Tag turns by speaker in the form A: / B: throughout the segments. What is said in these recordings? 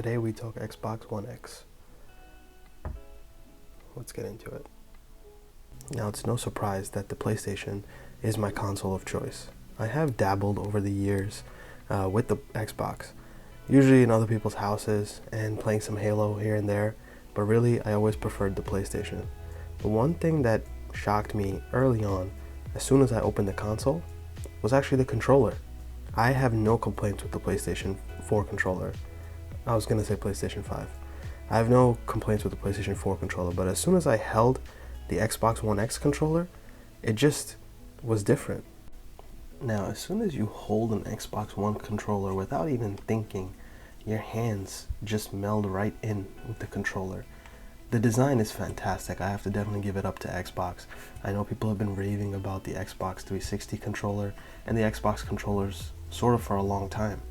A: Today we talk Xbox One X. Let's get into it. Now, it's no surprise that the PlayStation is my console of choice. I have dabbled over the years with the Xbox, usually in other people's houses and playing some Halo here and there, but really I always preferred the PlayStation. The one thing that shocked me early on, as soon as I opened the console, was actually the controller. I have no complaints with the PlayStation 4 controller. I was going to say PlayStation 5. I have no complaints with the PlayStation 4 controller, but as soon as I held the Xbox One X controller, it just was different. Now, as soon as you hold an Xbox One controller without even thinking, your hands just meld right in with the controller. The design is fantastic. I have to definitely give it up to Xbox. I know people have been raving about the Xbox 360 controller and the Xbox controllers sort of for a long time.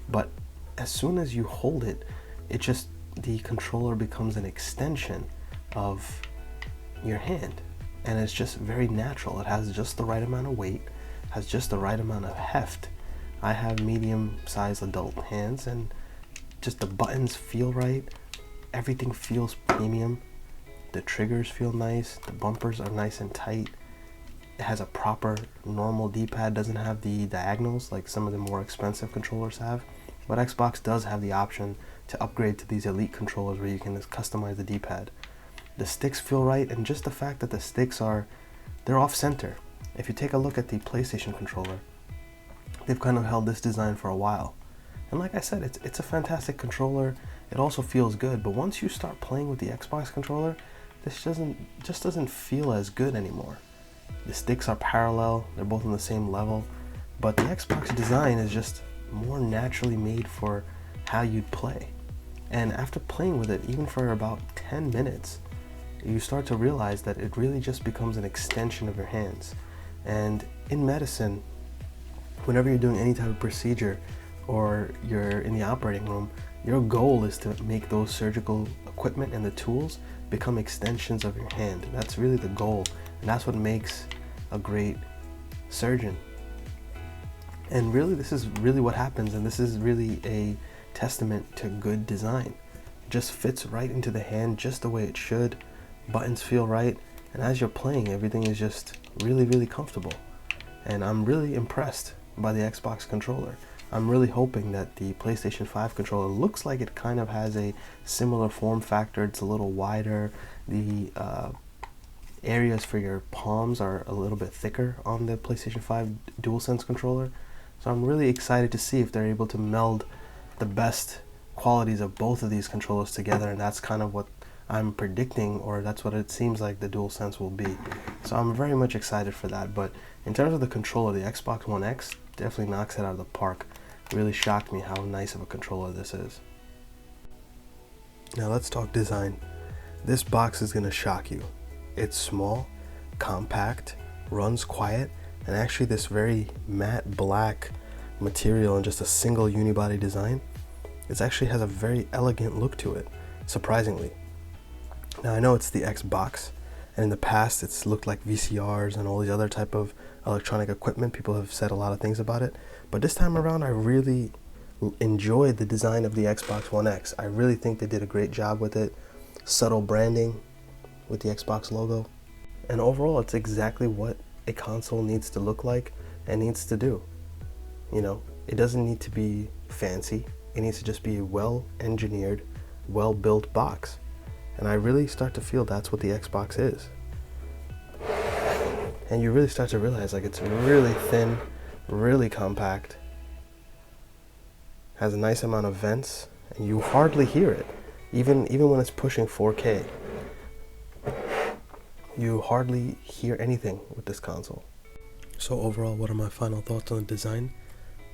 A: But as soon as you hold it, the controller becomes an extension of your hand. And it's just very natural. It has just the right amount of weight, has just the right amount of heft. I have medium-sized adult hands, and just the buttons feel right. Everything feels premium. The triggers feel nice. The bumpers are nice and tight. It has a proper normal D-pad. Doesn't have the diagonals like some of the more expensive controllers have. But Xbox does have the option to upgrade to these elite controllers where you can customize the D-pad. The sticks feel right, and just the fact that the sticks they're off-center. If you take a look at the PlayStation controller, they've kind of held this design for a while. And like I said, it's a fantastic controller. It also feels good, but once you start playing with the Xbox controller, this just doesn't feel as good anymore. The sticks are parallel, they're both on the same level, but the Xbox design is just more naturally made for how you'd play. And after playing with it, even for about 10 minutes, you start to realize that it really just becomes an extension of your hands. And in medicine, whenever you're doing any type of procedure or you're in the operating room, your goal is to make those surgical equipment and the tools become extensions of your hand. That's really the goal, and that's what makes a great surgeon. And really, this is really what happens, and this is really a testament to good design. It just fits right into the hand just the way it should. Buttons feel right, and as you're playing, everything is just really, really comfortable. And I'm really impressed by the Xbox controller. I'm really hoping that the PlayStation 5 controller looks like it kind of has a similar form factor. It's a little wider. The areas for your palms are a little bit thicker on the PlayStation 5 DualSense controller. So I'm really excited to see if they're able to meld the best qualities of both of these controllers together, and that's kind of what I'm predicting, or that's what it seems like the DualSense will be. So I'm very much excited for that. But in terms of the controller, the Xbox One X definitely knocks it out of the park. It really shocked me how nice of a controller this is. Now let's talk design. This box is going to shock you. It's small, compact, runs quiet, and actually this very matte black material and just a single unibody design, it actually has a very elegant look to it, surprisingly. Now I know it's the Xbox, and in the past it's looked like VCRs and all these other type of electronic equipment. People have said a lot of things about it, but this time around I really enjoyed the design of the Xbox One X. I really think they did a great job with it. Subtle branding with the Xbox logo, and overall it's exactly what a console needs to look like and needs to do. You know, it doesn't need to be fancy. It needs to just be a well-engineered, well-built box. And I really start to feel that's what the Xbox is. And you really start to realize like it's really thin, really compact, has a nice amount of vents, and you hardly hear it. Even when it's pushing 4K, you hardly hear anything with this console. So overall, what are my final thoughts on the design?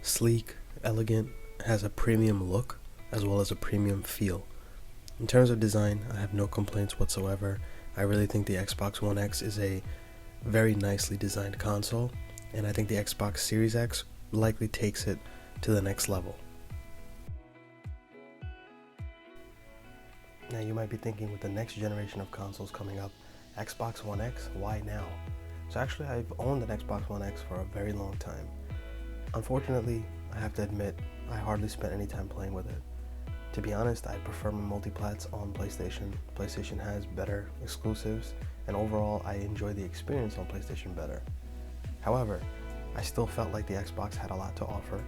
A: Sleek, elegant, has a premium look as well as a premium feel. In terms of design, I have no complaints whatsoever. I really think the Xbox One X is a very nicely designed console, and I think the Xbox Series X likely takes it to the next level. Now you might be thinking, with the next generation of consoles coming up, Xbox One X, why now? So actually I've owned an Xbox One X for a very long time. Unfortunately, I have to admit, I hardly spent any time playing with it. To be honest, I prefer my multiplats on PlayStation. PlayStation has better exclusives, and overall I enjoy the experience on PlayStation better. However, I still felt like the Xbox had a lot to offer.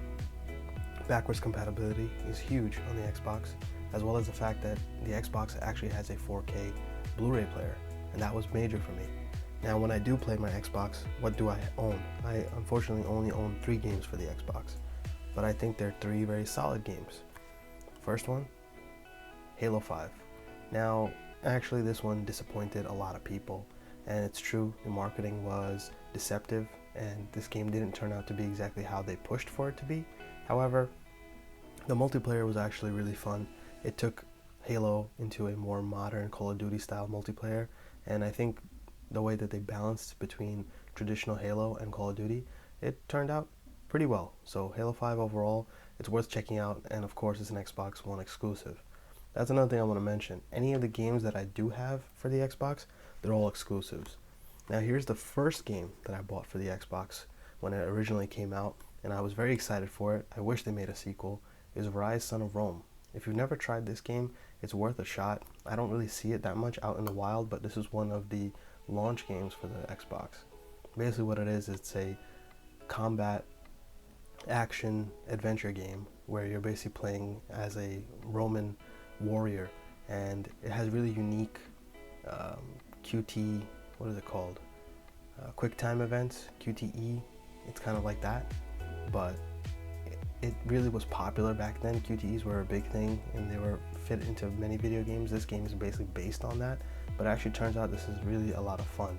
A: Backwards compatibility is huge on the Xbox, as well as the fact that the Xbox actually has a 4K Blu-ray player, and that was major for me. Now, when I do play my Xbox, what do I own? I unfortunately only own 3 games for the Xbox, but I think they're 3 very solid games. First one, Halo 5. Now, actually this one disappointed a lot of people, and it's true, the marketing was deceptive, and this game didn't turn out to be exactly how they pushed for it to be. However, the multiplayer was actually really fun. It took Halo into a more modern Call of Duty style multiplayer, and I think the way that they balanced between traditional Halo and Call of Duty, it turned out pretty well. So Halo 5 overall, it's worth checking out, and of course it's an Xbox One exclusive. That's another thing I want to mention. Any of the games that I do have for the Xbox, they're all exclusives. Now here's the first game that I bought for the Xbox when it originally came out, and I was very excited for it. I wish they made a sequel. It was Rise Son of Rome. If you've never tried this game, it's worth a shot. I don't really see it that much out in the wild, but this is one of the launch games for the Xbox. Basically what it is, it's a combat action adventure game where you're basically playing as a Roman warrior, and it has really unique QT, what is it called? Quick time events, QTE. It's kind of like that, but it really was popular back then. QTEs were a big thing, and they were fit into many video games. This game is basically based on that, but it actually turns out this is really a lot of fun.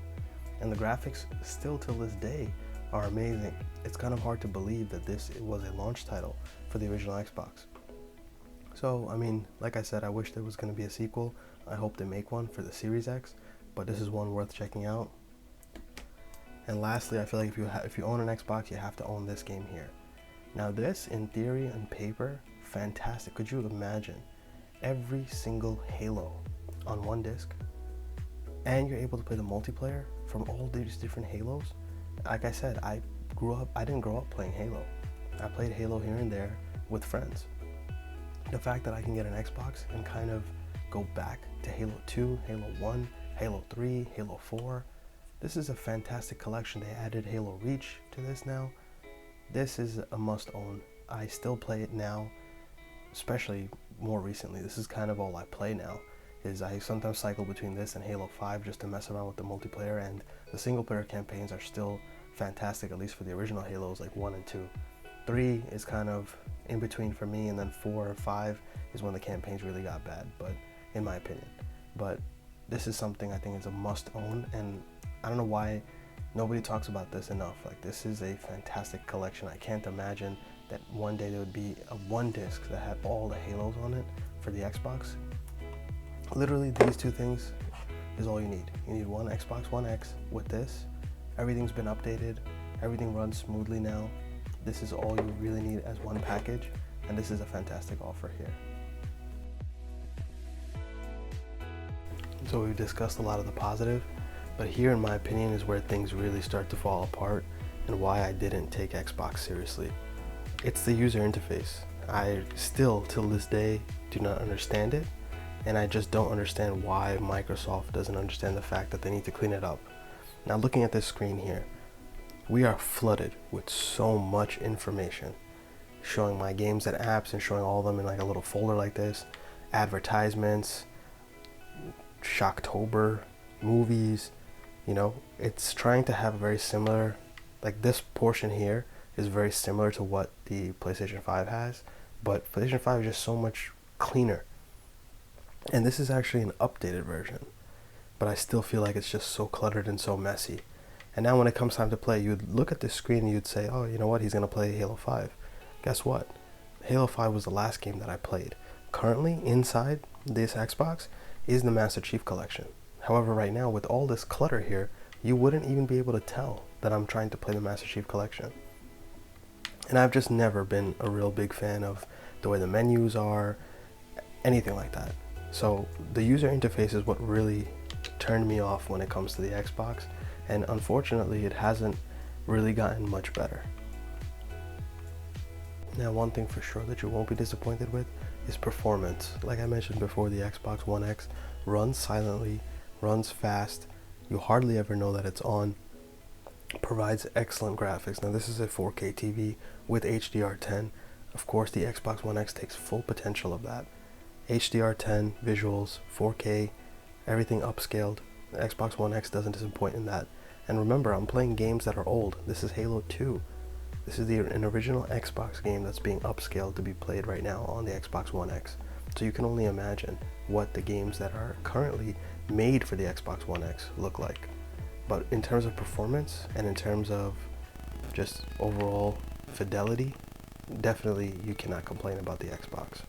A: And the graphics, still till this day, are amazing. It's kind of hard to believe that this was a launch title for the original Xbox. So, I mean, like I said, I wish there was going to be a sequel. I hope they make one for the Series X, but this is one worth checking out. And lastly, I feel like if you own an Xbox, you have to own this game here. Now this, in theory and paper, fantastic. Could you imagine every single Halo on one disc? And you're able to play the multiplayer from all these different Halos? Like I said, I didn't grow up playing Halo. I played Halo here and there with friends. The fact that I can get an Xbox and kind of go back to Halo 2, Halo 1, Halo 3, Halo 4, this is a fantastic collection. They added Halo Reach to this now. This is a must own. I still play it now, especially more recently. This is kind of all I play now. Is I sometimes cycle between this and Halo 5 just to mess around with the multiplayer, and the single player campaigns are still fantastic, at least for the original Halos like 1 and 2. 3 is kind of in between for me, and then 4 or 5 is when the campaigns really got bad, but in my opinion. But this is something I think is a must own, and I don't know why nobody talks about this enough. Like, this is a fantastic collection. I can't imagine that one day there would be a one disc that had all the Halos on it for the Xbox. Literally, these two things is all you need. You need one Xbox One X with this. Everything's been updated. Everything runs smoothly now. This is all you really need as one package, and this is a fantastic offer here. So we've discussed a lot of the positive, but here, in my opinion, is where things really start to fall apart and why I didn't take Xbox seriously. It's the user interface. I still, till this day, do not understand it, and I just don't understand why Microsoft doesn't understand the fact that they need to clean it up. Now, looking at this screen here, we are flooded with so much information, showing my games and apps and showing all of them in like a little folder like this, advertisements, Shocktober, movies. You know, it's trying to have a very similar, like this portion here is very similar to what the PlayStation 5 has, but PlayStation 5 is just so much cleaner. And this is actually an updated version, but I still feel like it's just so cluttered and so messy. And now when it comes time to play, you'd look at this screen and you'd say, oh, you know what, he's going to play Halo 5. Guess what? Halo 5 was the last game that I played. Currently, inside this Xbox is the Master Chief Collection. However, right now, with all this clutter here, you wouldn't even be able to tell that I'm trying to play the Master Chief Collection. And I've just never been a real big fan of the way the menus are, anything like that. So the user interface is what really turned me off when it comes to the Xbox, and unfortunately it hasn't really gotten much better. Now, one thing for sure that you won't be disappointed with is performance. Like I mentioned before, the Xbox One X runs silently, runs fast. You hardly ever know that it's on. Provides excellent graphics. Now, this is a 4K TV with HDR10. Of course, the Xbox One X takes full potential of that. HDR10 visuals, 4K, everything upscaled. The Xbox One X doesn't disappoint in that. And remember, I'm playing games that are old. This is Halo 2. This is an original Xbox game that's being upscaled to be played right now on the Xbox One X. So you can only imagine what the games that are currently made for the Xbox One X look like. But in terms of performance and in terms of just overall fidelity, definitely you cannot complain about the Xbox.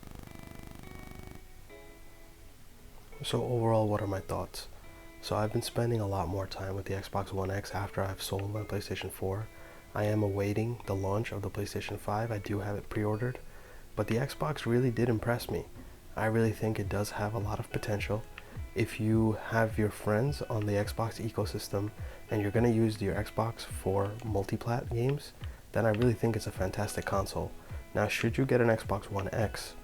A: So overall, what are my thoughts? So I've been spending a lot more time with the Xbox One X after I've sold my PlayStation 4. I am awaiting the launch of the PlayStation 5. I do have it pre-ordered, but the Xbox really did impress me. I really think it does have a lot of potential. If you have your friends on the Xbox ecosystem and you're going to use your Xbox for multi-plat games, then I really think it's a fantastic console. Now, should you get an Xbox One X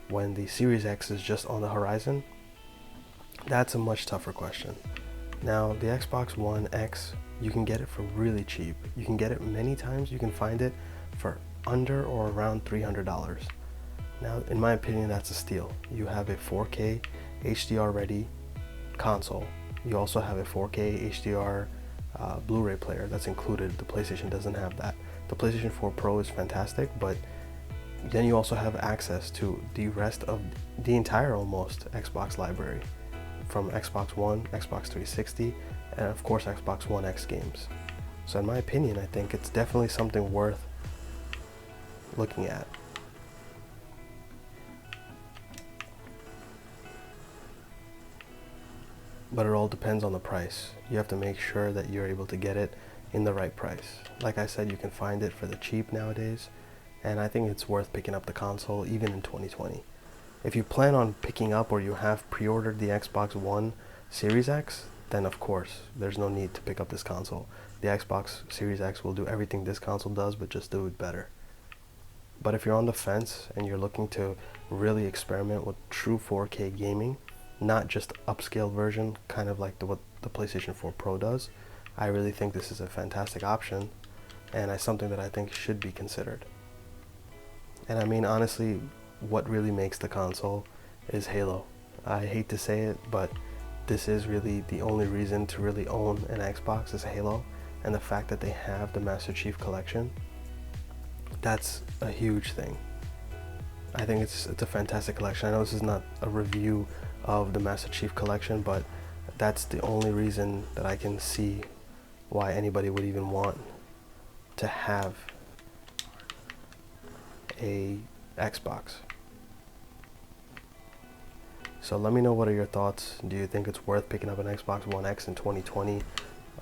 A: when the Series X is just on the horizon? That's a much tougher question. Now, the Xbox One X, you can get it for really cheap. You can get it many times. You can find it for under or around $300. Now, in my opinion, that's a steal. You have a 4K HDR ready console. You also have a 4K HDR Blu-ray player that's included. The PlayStation doesn't have that. The PlayStation 4 Pro is fantastic, but then you also have access to the rest of the entire almost Xbox library, from Xbox One, Xbox 360, and of course Xbox One X games. So in my opinion, I think it's definitely something worth looking at. But it all depends on the price. You have to make sure that you're able to get it in the right price. Like I said, you can find it for the cheap nowadays, and I think it's worth picking up the console even in 2020. If you plan on picking up or you have pre-ordered the Xbox One Series X, then of course there's no need to pick up this console. The Xbox Series X will do everything this console does, but just do it better. But if you're on the fence and you're looking to really experiment with true 4K gaming, not just upscaled version, kind of like what the PlayStation 4 Pro does, I really think this is a fantastic option, and it's something that I think should be considered. And I mean, honestly, what really makes the console is Halo. I hate to say it, but this is really the only reason to really own an Xbox is Halo, and the fact that they have the Master Chief Collection, that's a huge thing. I think it's a fantastic collection. I know this is not a review of the Master Chief Collection, but that's the only reason that I can see why anybody would even want to have a Xbox. So let me know, what are your thoughts? Do you think it's worth picking up an Xbox One X in 2020?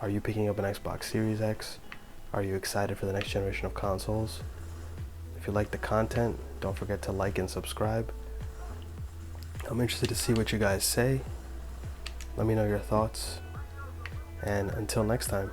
A: Are you picking up an Xbox Series X? Are you excited for the next generation of consoles? If you like the content, don't forget to like and subscribe. I'm interested to see what you guys say. Let me know your thoughts. And until next time.